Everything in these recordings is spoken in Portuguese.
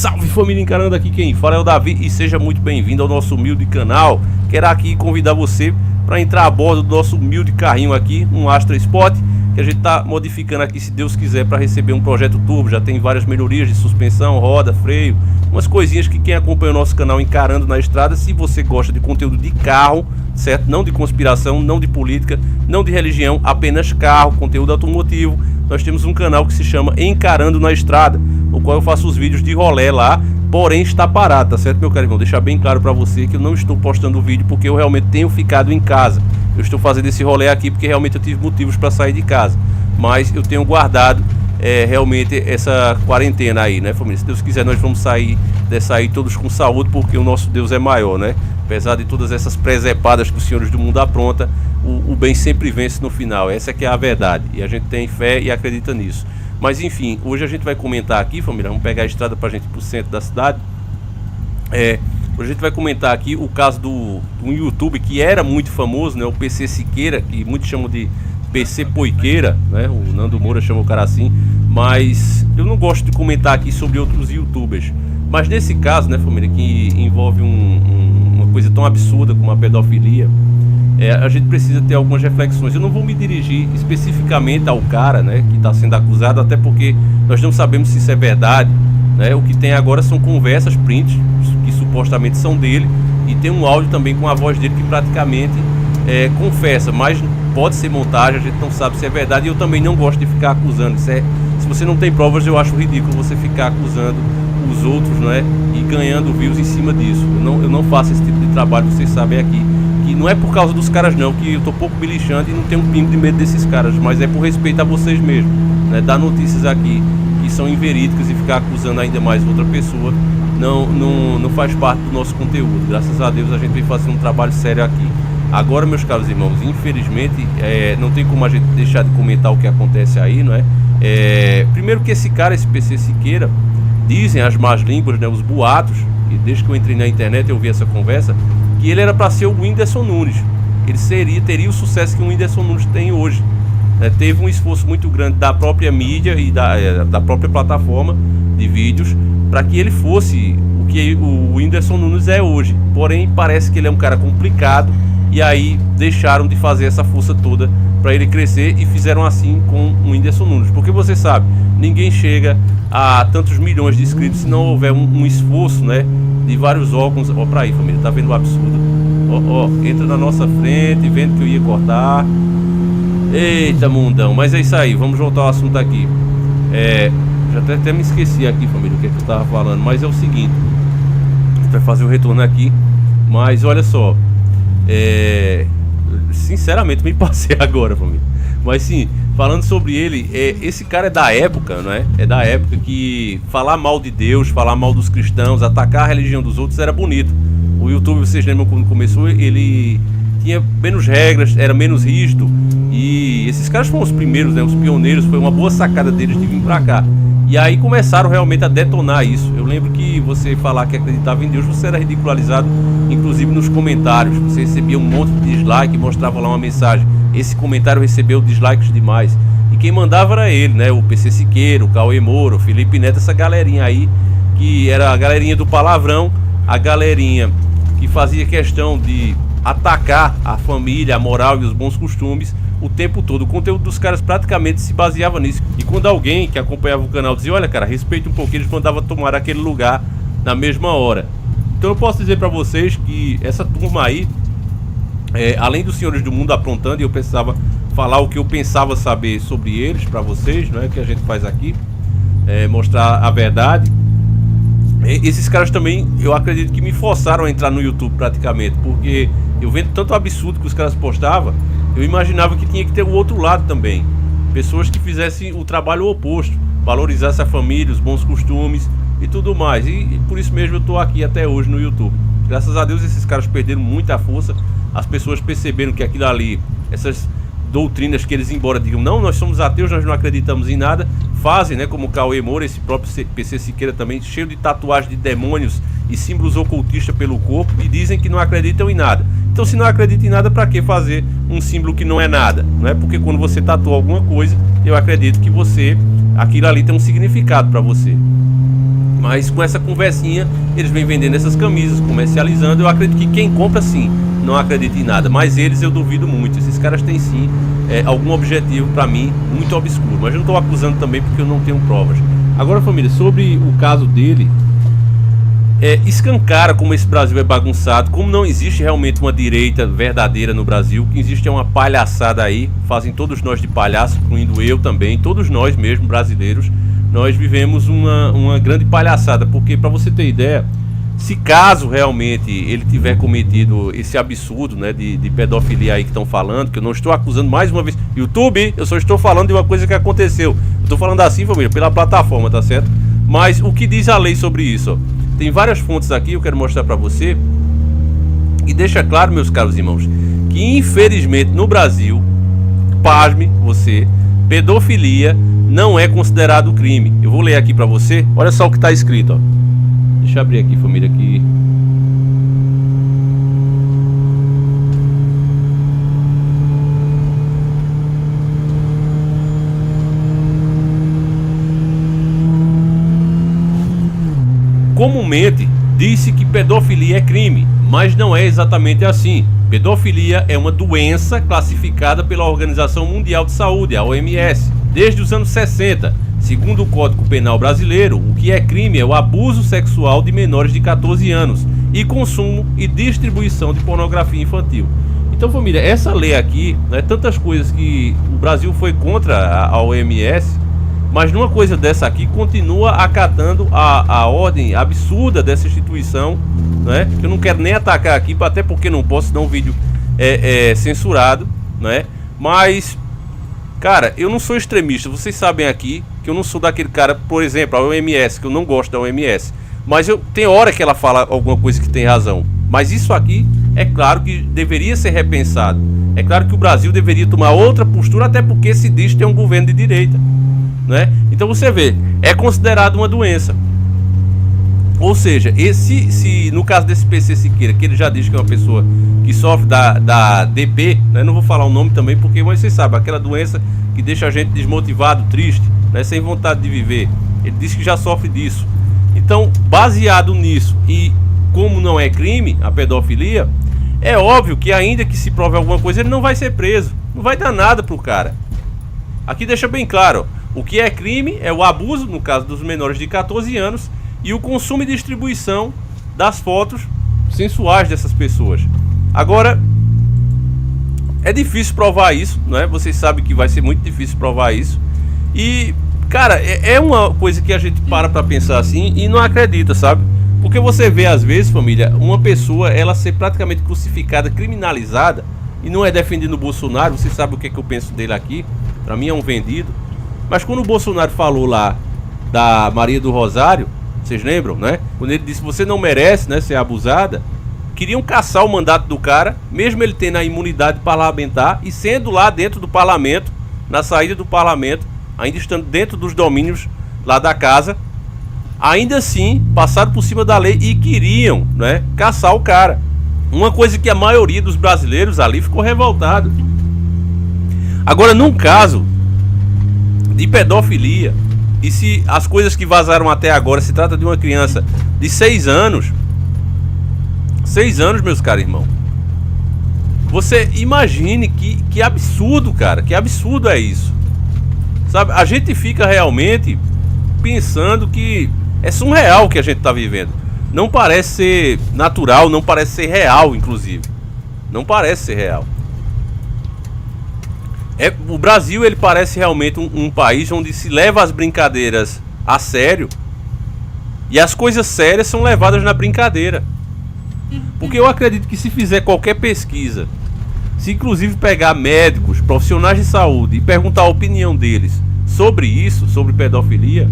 Salve família Encarando, aqui quem fala é o Davi e seja muito bem-vindo ao nosso humilde canal. Quero aqui convidar você para entrar a bordo do nosso humilde carrinho aqui, um Astra Sport, que a gente está modificando aqui, se Deus quiser, para receber um projeto turbo. Já tem várias melhorias de suspensão, roda, freio, umas coisinhas que quem acompanha o nosso canal Encarando na Estrada, se você gosta de conteúdo de carro, certo? Não de conspiração, não de política, não de religião, apenas carro, conteúdo automotivo. Nós temos um canal que se chama Encarando na Estrada, no qual eu faço os vídeos de rolê lá, porém está parado, tá certo, meu caro irmão? Deixar bem claro para você que eu não estou postando o vídeo porque eu realmente tenho ficado em casa. Eu estou fazendo esse rolê aqui porque realmente eu tive motivos para sair de casa, mas eu tenho guardado realmente essa quarentena aí, né, família? Se Deus quiser, nós vamos sair dessa aí todos com saúde, porque o nosso Deus é maior, né? Apesar de todas essas presepadas que os senhores do mundo aprontam, o bem sempre vence no final. Essa que é a verdade, e a gente tem fé e acredita nisso. Mas enfim, hoje a gente vai comentar aqui, família, vamos pegar a estrada pra gente ir pro centro da cidade. Hoje a gente vai comentar aqui o caso do YouTube que era muito famoso, né? O PC Siqueira, que muitos chamam de PC Poiqueira, né? O Nando Moura chama o cara assim. Mas eu não gosto de comentar aqui sobre outros YouTubers. Mas nesse caso, né, família, que envolve uma coisa tão absurda como a pedofilia, a gente precisa ter algumas reflexões. Eu não vou me dirigir especificamente ao cara, né, que está sendo acusado, até porque nós não sabemos se isso é verdade, né? O que tem agora são conversas, prints, que supostamente são dele, e tem um áudio também com a voz dele que praticamente confessa, mas pode ser montagem, a gente não sabe se é verdade, e eu também não gosto de ficar acusando. Se você não tem provas, eu acho ridículo você ficar acusando os outros, né, e ganhando views em cima disso. Eu não faço esse tipo de trabalho, vocês sabem aqui. E não é por causa dos caras não, que eu tô pouco me lixando e não tenho um pingo de medo desses caras, mas é por respeito a vocês mesmos, né? Dar notícias aqui que são inverídicas e ficar acusando ainda mais outra pessoa não faz parte do nosso conteúdo. Graças a Deus a gente vem fazendo um trabalho sério aqui. Agora, meus caros irmãos, infelizmente não tem como a gente deixar de comentar o que acontece aí, não é? Primeiro que esse cara, esse PC Siqueira, dizem as más línguas, né, os boatos, e desde que eu entrei na internet eu vi essa conversa, que ele era para ser o Whindersson Nunes. Ele teria o sucesso que o Whindersson Nunes tem hoje, né? Teve um esforço muito grande da própria mídia e da própria plataforma de vídeos para que ele fosse o que o Whindersson Nunes é hoje. Porém, parece que ele é um cara complicado, e aí deixaram de fazer essa força toda para ele crescer e fizeram assim com o Whindersson Nunes. Porque você sabe, ninguém chega a tantos milhões de inscritos se não houver um esforço, né, de vários órgãos. Ó, pra aí, família, tá vendo o absurdo? Ó, entra na nossa frente, vendo que eu ia cortar. Eita, mundão. Mas é isso aí, vamos voltar ao assunto aqui. Já até me esqueci aqui, família, o que é que eu tava falando. Mas é o seguinte, a gente vai fazer o retorno aqui. Mas olha só, sinceramente me passei agora, família. Mas sim, falando sobre ele, esse cara é da época, não é? É da época que falar mal de Deus, falar mal dos cristãos, atacar a religião dos outros era bonito. O YouTube, vocês lembram quando começou, ele tinha menos regras, era menos rígido, e esses caras foram os primeiros, né? Os pioneiros, foi uma boa sacada deles de vir pra cá. E aí começaram realmente a detonar isso. Eu lembro que você falar que acreditava em Deus, você era ridicularizado, inclusive nos comentários. Você recebia um monte de dislike, mostrava lá uma mensagem. Esse comentário recebeu dislikes demais. E quem mandava era ele, né? O PC Siqueira, o Cauê Moura, o Felipe Neto, essa galerinha aí, que era a galerinha do palavrão, a galerinha que fazia questão de atacar a família, a moral e os bons costumes o tempo todo. O conteúdo dos caras praticamente se baseava nisso. E quando alguém que acompanhava o canal dizia, olha cara, respeita um pouco, eles mandavam tomar aquele lugar na mesma hora. Então eu posso dizer pra vocês que essa turma aí, além dos senhores do mundo aprontando, e eu precisava falar o que eu pensava saber sobre eles pra vocês, não é que a gente faz aqui, mostrar a verdade. Esses caras também, eu acredito que me forçaram a entrar no YouTube praticamente, porque eu vendo tanto absurdo que os caras postavam, eu imaginava que tinha que ter o outro lado também. Pessoas que fizessem o trabalho oposto, valorizassem a família, os bons costumes e tudo mais. E por isso mesmo eu tô aqui até hoje no YouTube. Graças a Deus esses caras perderam muita força. As pessoas perceberam que aquilo ali, essas doutrinas que eles, embora digam, não, nós somos ateus, nós não acreditamos em nada, fazem, né, como o Cauê Moura, esse próprio PC Siqueira também, cheio de tatuagens de demônios e símbolos ocultistas pelo corpo, e dizem que não acreditam em nada. Então, se não acredita em nada, para que fazer um símbolo que não é nada? Não é? Porque quando você tatua alguma coisa, eu acredito que aquilo ali tem um significado para você. Mas com essa conversinha, eles vêm vendendo essas camisas, comercializando. Eu acredito que quem compra sim, não acredita em nada. Mas eles eu duvido muito. Esses caras têm sim algum objetivo pra mim muito obscuro. Mas eu não tô acusando também porque eu não tenho provas. Agora, família, sobre o caso dele, escancara como esse Brasil é bagunçado, como não existe realmente uma direita verdadeira no Brasil. O que existe é uma palhaçada aí. Fazem todos nós de palhaço, incluindo eu também. Todos nós mesmo, brasileiros. Nós vivemos uma grande palhaçada, porque para você ter ideia, se caso realmente ele tiver cometido esse absurdo, né, de pedofilia aí que estão falando, que eu não estou acusando mais uma vez, YouTube, eu só estou falando de uma coisa que aconteceu. Eu estou falando assim, família, pela plataforma, tá certo? Mas o que diz a lei sobre isso? Ó? Tem várias fontes aqui, eu quero mostrar para você. E deixa claro, meus caros irmãos, que infelizmente no Brasil, pasme você, pedofilia não é considerado crime. Eu vou ler aqui pra você. Olha só o que tá escrito, ó. Deixa eu abrir aqui, família, aqui. Comumente diz-se que pedofilia é crime, mas não é exatamente assim. Pedofilia é uma doença classificada pela Organização Mundial de Saúde, a OMS, desde os anos 60. Segundo o Código Penal brasileiro, o que é crime é o abuso sexual de menores de 14 anos e consumo e distribuição de pornografia infantil. Então, família, essa lei aqui, né, tantas coisas que o Brasil foi contra a OMS, mas numa coisa dessa aqui continua acatando a ordem absurda dessa instituição, né? Eu não quero nem atacar aqui, até porque não posso dar um vídeo censurado, né? Mas, cara, eu não sou extremista. Vocês sabem aqui que eu não sou daquele cara, por exemplo, a OMS, que eu não gosto da OMS. Mas tem hora que ela fala alguma coisa que tem razão. Mas isso aqui, é claro que deveria ser repensado. É claro que o Brasil deveria tomar outra postura, até porque se diz que tem um governo de direita, né? Então você vê, é considerado uma doença. Ou seja, se no caso desse PC Siqueira, que ele já diz que é uma pessoa que sofre da DP, né? Não vou falar o nome também, porque vocês sabem, aquela doença que deixa a gente desmotivado, triste, né? Sem vontade de viver. Ele diz que já sofre disso. Então, baseado nisso, e como não é crime a pedofilia, é óbvio que ainda que se prove alguma coisa, ele não vai ser preso. Não vai dar nada pro cara. Aqui deixa bem claro, ó, o que é crime é o abuso, no caso dos menores de 14 anos, e o consumo e distribuição das fotos sensuais dessas pessoas. Agora, é difícil provar isso, né? Vocês sabem que vai ser muito difícil provar isso. E, cara, é uma coisa que a gente para pra pensar assim e não acredita, sabe? Porque você vê, às vezes, família, uma pessoa, ela ser praticamente crucificada, criminalizada, e não é defendendo o Bolsonaro. Vocês sabem o que eu penso dele aqui. Pra mim é um vendido. Mas quando o Bolsonaro falou lá da Maria do Rosário, vocês lembram, né? Quando ele disse que você não merece, né, ser abusada, queriam caçar o mandato do cara, mesmo ele tendo a imunidade parlamentar e sendo lá dentro do parlamento, na saída do parlamento, ainda estando dentro dos domínios lá da casa, ainda assim passaram por cima da lei e queriam, né, caçar o cara. Uma coisa que a maioria dos brasileiros ali ficou revoltado. Agora, num caso de pedofilia, e se as coisas que vazaram até agora se trata de uma criança de 6 anos, 6 anos, meus caros irmãos, você imagine que absurdo, cara, que absurdo é isso, sabe? A gente fica realmente pensando que é surreal o que a gente tá vivendo. Não parece ser natural, não parece ser real, inclusive. Não parece ser real. O Brasil, ele parece realmente um país onde se leva as brincadeiras a sério e as coisas sérias são levadas na brincadeira. Porque eu acredito que se fizer qualquer pesquisa, se inclusive pegar médicos, profissionais de saúde e perguntar a opinião deles sobre isso, sobre pedofilia,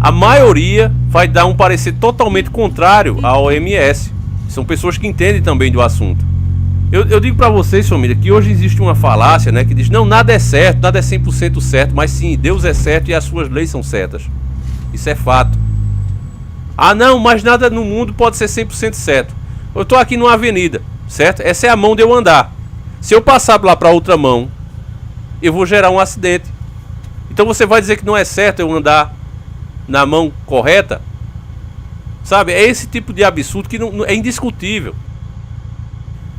a maioria vai dar um parecer totalmente contrário à OMS. São pessoas que entendem também do assunto. Eu digo pra vocês, família, que hoje existe uma falácia, né, que diz, não, nada é certo, nada é 100% certo, mas sim, Deus é certo e as suas leis são certas. Isso é fato. Ah, não, mas nada no mundo pode ser 100% certo. Eu tô aqui numa avenida, certo? Essa é a mão de eu andar. Se eu passar lá pra outra mão, eu vou gerar um acidente. Então você vai dizer que não é certo eu andar na mão correta? Sabe? É esse tipo de absurdo que é indiscutível.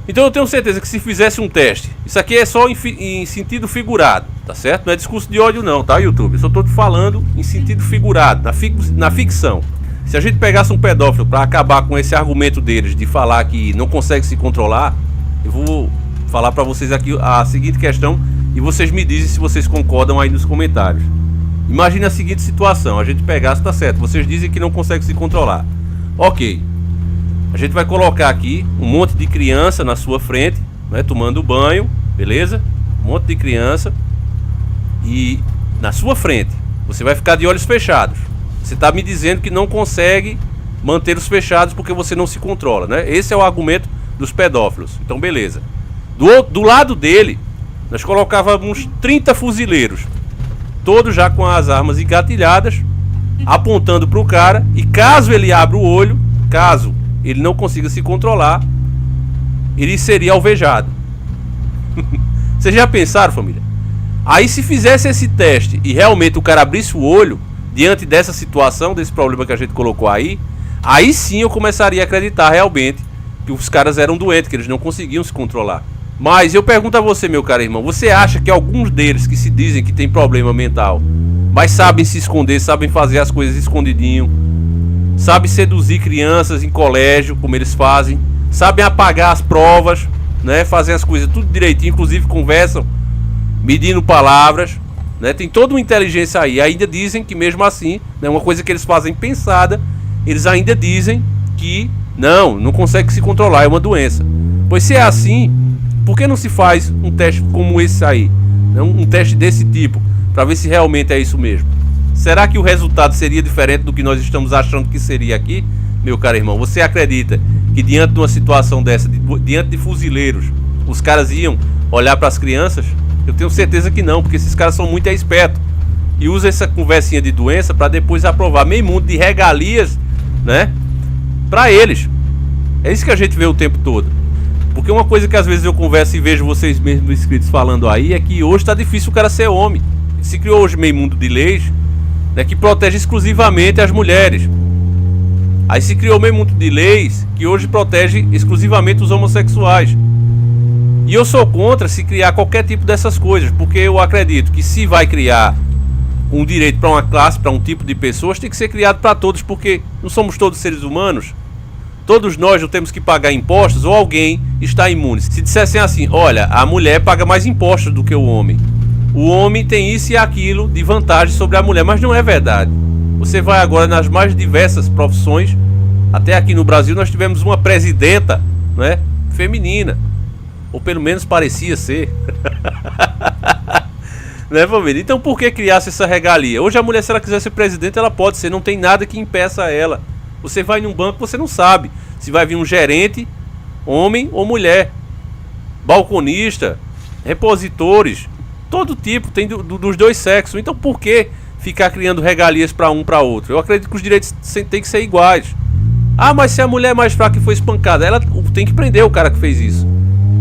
Então eu tenho certeza que se fizesse um teste, isso aqui é só em sentido figurado, tá certo? Não é discurso de ódio não, tá, YouTube? Eu só tô te falando em sentido figurado, na ficção. Se a gente pegasse um pedófilo para acabar com esse argumento deles de falar que não consegue se controlar, eu vou falar para vocês aqui a seguinte questão e vocês me dizem se vocês concordam aí nos comentários. Imagine a seguinte situação, a gente pegasse, tá certo, vocês dizem que não consegue se controlar. Ok. A gente vai colocar aqui um monte de criança na sua frente, né, tomando banho, beleza? Um monte de criança. E na sua frente, você vai ficar de olhos fechados. Você está me dizendo que não consegue manter os fechados porque você não se controla, né? Esse é o argumento dos pedófilos. Então, beleza. Do lado dele, nós colocávamos 30 fuzileiros, todos já com as armas engatilhadas, apontando para o cara. E caso ele abra o olho, caso ele não consiga se controlar, ele seria alvejado. Vocês já pensaram, família? Aí se fizesse esse teste e realmente o cara abrisse o olho diante dessa situação, desse problema que a gente colocou aí sim eu começaria a acreditar realmente que os caras eram doentes, que eles não conseguiam se controlar. Mas eu pergunto a você, meu caro irmão, você acha que alguns deles que se dizem que tem problema mental, mas sabem se esconder, sabem fazer as coisas escondidinho, sabe seduzir crianças em colégio, como eles fazem, sabem apagar as provas, né, fazem as coisas tudo direitinho, inclusive conversam medindo palavras, né, tem toda uma inteligência aí, ainda dizem que mesmo assim, né, uma coisa que eles fazem pensada, eles ainda dizem que não consegue se controlar, é uma doença. Pois se é assim, por que não se faz um teste como esse aí, né, um teste desse tipo, para ver se realmente é isso mesmo? Será que o resultado seria diferente do que nós estamos achando que seria aqui, meu caro irmão? Você acredita que diante de uma situação dessa, diante de fuzileiros, os caras iam olhar para as crianças? Eu tenho certeza que não, porque esses caras são muito espertos e usam essa conversinha de doença para depois aprovar meio mundo de regalias, né, para eles. É isso que a gente vê o tempo todo. Porque uma coisa que às vezes eu converso e vejo vocês mesmos inscritos falando aí é que hoje está difícil o cara ser homem. Se criou hoje meio mundo de leis, né, que protege exclusivamente as mulheres. Aí se criou meio mundo de leis que hoje protege exclusivamente os homossexuais. E eu sou contra se criar qualquer tipo dessas coisas, porque eu acredito que se vai criar um direito para uma classe, para um tipo de pessoas, tem que ser criado para todos, porque não somos todos seres humanos. Todos nós não temos que pagar impostos ou alguém está imune. Se dissessem assim, olha, a mulher paga mais impostos do que o homem, o homem tem isso e aquilo de vantagem sobre a mulher, mas não é verdade. Você vai agora nas mais diversas profissões, até aqui no Brasil nós tivemos uma presidenta, né, feminina, ou pelo menos parecia ser. Né, família? Então por que criasse essa regalia? Hoje a mulher, se ela quiser ser presidente, ela pode ser, não tem nada que impeça ela. Você vai num banco, você não sabe se vai vir um gerente, homem ou mulher, balconista, repositores, todo tipo, tem dos dois sexos. Então por que ficar criando regalias para um para outro? Eu acredito que os direitos têm que ser iguais. Ah, mas se a mulher é mais fraca e foi espancada, ela tem que prender o cara que fez isso.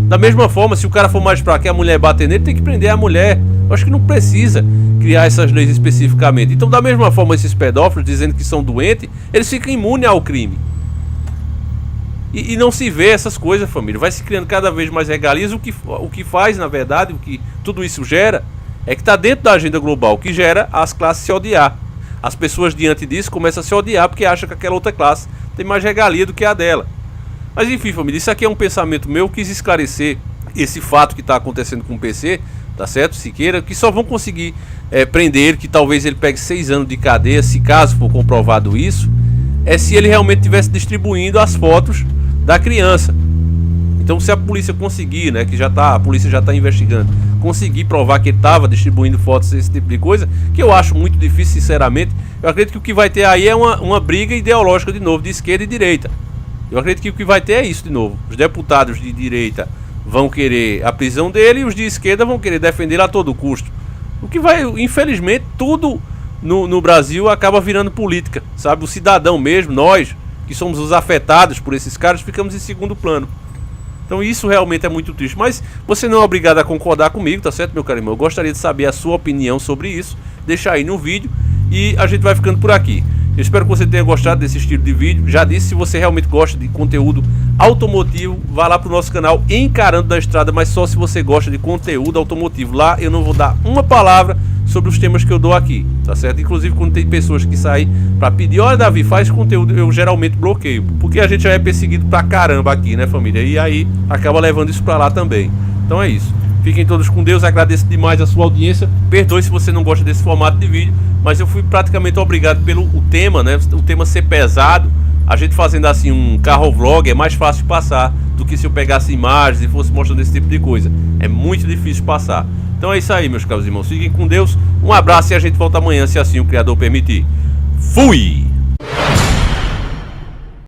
Da mesma forma, se o cara for mais fraco e a mulher bater nele, tem que prender a mulher. Eu acho que não precisa criar essas leis especificamente. Então, da mesma forma, esses pedófilos dizendo que são doentes, eles ficam imunes ao crime. E não se vê essas coisas, família. Vai se criando cada vez mais regalias. O que faz, na verdade, o que tudo isso gera, é que está dentro da agenda global, que gera as classes se odiar. As pessoas diante disso começam a se odiar porque acham que aquela outra classe tem mais regalia do que a dela. Mas enfim, família, isso aqui é um pensamento meu. Eu quis esclarecer esse fato que está acontecendo com o PC, tá certo? Siqueira, que só vão conseguir prender, que talvez ele pegue 6 anos de cadeia, se caso for comprovado isso, é se ele realmente estivesse distribuindo as fotos da criança. Então se a polícia conseguir, né, que a polícia já está investigando, conseguir provar que ele estava distribuindo fotos, esse tipo de coisa, que eu acho muito difícil, sinceramente, eu acredito que o que vai ter aí é uma briga ideológica de novo, de esquerda e direita. Eu acredito que o que vai ter é isso de novo. Os deputados de direita vão querer a prisão dele e os de esquerda vão querer defendê-lo a todo custo. O que vai, infelizmente, tudo no Brasil acaba virando política, sabe? O cidadão mesmo, nós, que somos os afetados por esses caras, ficamos em segundo plano. Então isso realmente é muito triste. Mas você não é obrigado a concordar comigo, tá certo, meu caro irmão? Eu gostaria de saber a sua opinião sobre isso. Deixa aí no vídeo e a gente vai ficando por aqui. Eu espero que você tenha gostado desse estilo de vídeo. Já disse, se você realmente gosta de conteúdo automotivo, vá lá pro nosso canal Encarando da Estrada, mas só se você gosta de conteúdo automotivo. Lá eu não vou dar uma palavra sobre os temas que eu dou aqui, tá certo? Inclusive quando tem pessoas que saem pra pedir, olha Davi, faz conteúdo, eu geralmente bloqueio, porque a gente já é perseguido pra caramba aqui, né, família? E aí acaba levando isso pra lá também. Então é isso. Fiquem todos com Deus, agradeço demais a sua audiência. Perdoe se você não gosta desse formato de vídeo, mas eu fui praticamente obrigado pelo tema, né? O tema ser pesado. A gente fazendo assim um carro vlog é mais fácil de passar do que se eu pegasse imagens e fosse mostrando esse tipo de coisa. É muito difícil passar. Então é isso aí, meus caros irmãos. Fiquem com Deus. Um abraço e a gente volta amanhã, se assim o Criador permitir. Fui!